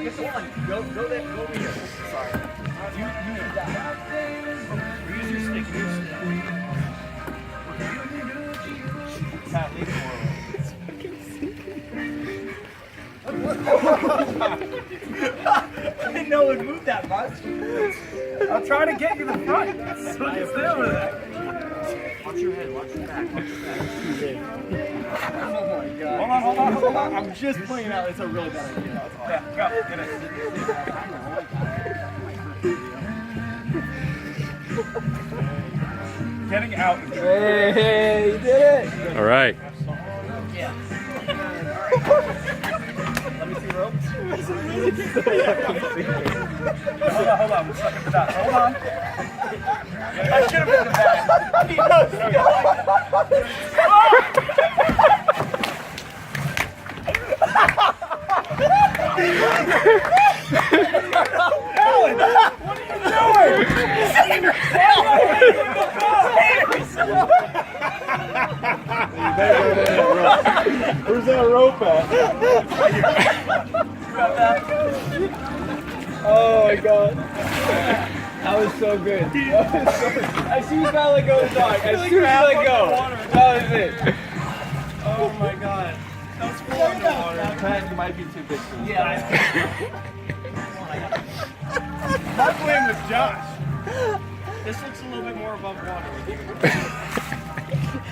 Just one. Go there. Go over here. Sorry. You need that. Or use your stick. Use your stick. Pat, leave it more. I didn't know it would move that much. I'll try to get you the front. So just stay over there. Watch your head. Watch your back. Watch your back. Oh my god. Hold on. I'm just pointing out it's a really bad idea. Yeah, go. Get it. Getting out. Hey, you did it. All right. Yeah. Let me see the ropes. Hold on. We're stuck in the dots. Hold on. I should have been in the back. He knows. Alan, what are you doing? Save yourself! Where's that rope at? Oh my god. That was so good. As soon as I let go of the dog, as soon as I let go, that was it. Oh my god. That was full underwater. Pat, you might be too big for this. Yeah. My blame was Josh. This looks a little bit more above water with you.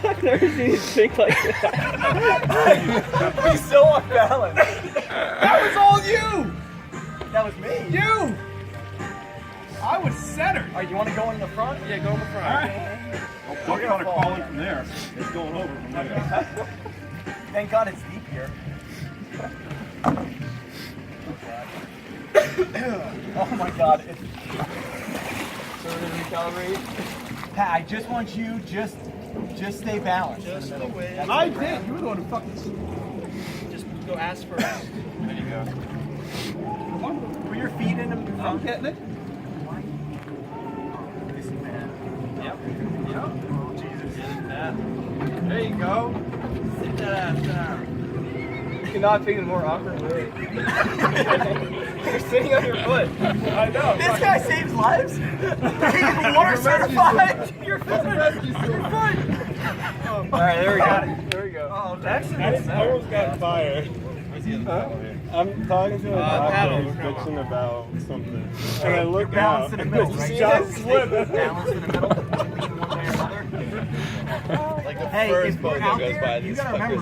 I've never seen you think like that. He's so unbalanced. That was all you! That was me. You! I was centered. All right, you want to go in the front? Yeah, go in the front. All right. We're going to call in from there. It's going over from there. Thank God it's deep here. Oh my God. So we're gonna recalibrate. Pat, I just want you just stay balanced. Just the way. I did. You were the one who fucking. Just go ass first. There you go. Put your feet in them. I'm getting it. Yep. Oh, Jesus. There you go. Sit that ass down. You cannot pick a more awkward way. You're sitting on your foot. I know. This guy saves lives? He's water certified? You're fine. Alright, there we go. There we go. Oh, Jackson. I almost got fired. I'm talking to a doctor who's bitching about something. And I look out. Balance in the middle, right? Just slip. Balance in the middle. Lean one way or another. Like the Hey, first if boat you're that out goes by, there, you these gotta fuckers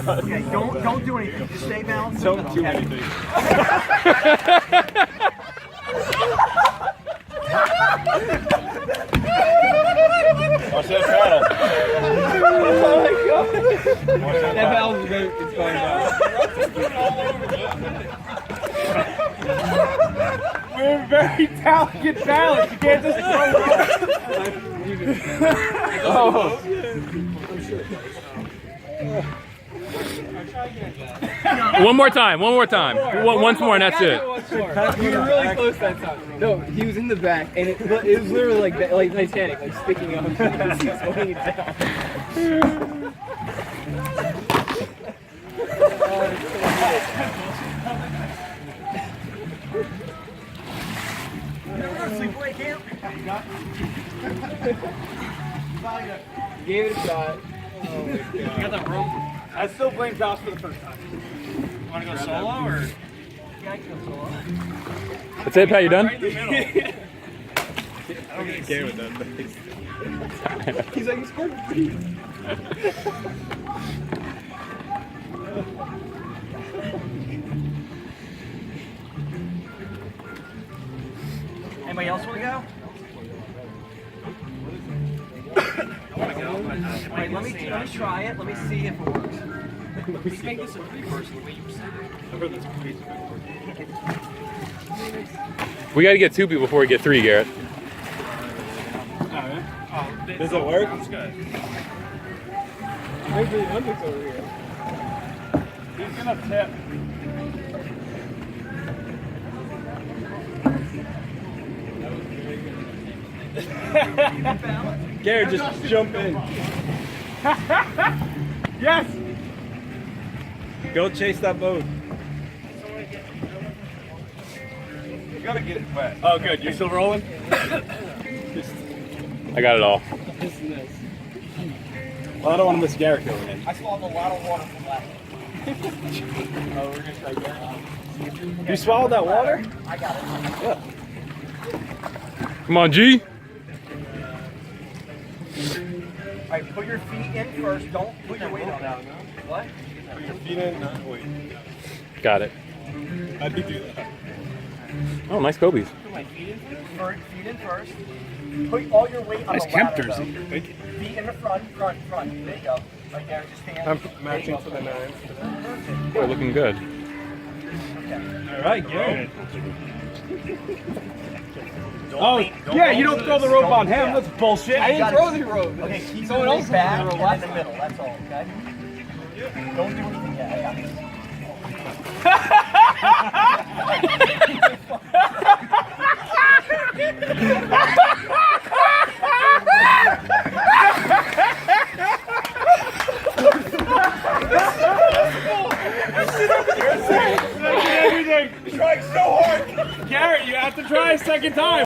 remember. Okay, don't do anything. Just stay balanced. in the Don't do middle, okay? anything. Watch that paddle. Oh my god. Watch that That paddle. paddle's good. It's going down. We're very delicate balance. You can't just throw it. Oh. One more time. Once more, and that's it. You were really close that time. No, he was in the back, and it was literally like Titanic, like sticking up. He's going it down. Sleepaway camp. Gave it a shot. You got that rope? I still blame Josh for the first time. You want to go solo or? Yeah, I can go solo. That's it, Pat. You done? Right in the middle. I don't get care with that face. He's like, he scored 3. Anybody else want to go? I want to go, but wait, let me try it. Let me see if it works. We can make this a 3-person the way you said it. I've heard that's crazy. We got to get 2 people before we get 3, Garrett. Does it work? Sounds good. Where's the Olympics over here? He's gonna tip. Garrett, just jump in. Yes! Go chase that boat. You gotta get it wet. Oh, good. You're still rolling? I got it all. Well, I don't want to miss Garrett going in. I swallowed a lot of water from last night. Oh, we're gonna try Garrett. You swallowed that water? I got it. Yeah. Come on, G. Alright, put your feet in first. Don't put your weight on it. What? Put your feet in, not wait. Got it. How do you do that? Oh, nice Kobe's. Put my feet in first. Feet in first. Put all your weight on Nice the camp ladder, jersey. though. Thank you. Feet in the front. There you go. Right there, just stand. I'm There you matching go. for the nines. Perfect. Boy, looking good. Okay. All right, Garrett. Don't Oh, lean- don't yeah, lean you don't into throw the this. rope Don't- on him. yeah. That's bullshit. I didn't throw the rope. Okay, keep Someone your else weight back threw the and rope in the middle. That's all, okay? Don't do anything yet. I got this. Everything. Trying so hard. Garrett, you have to try a second time.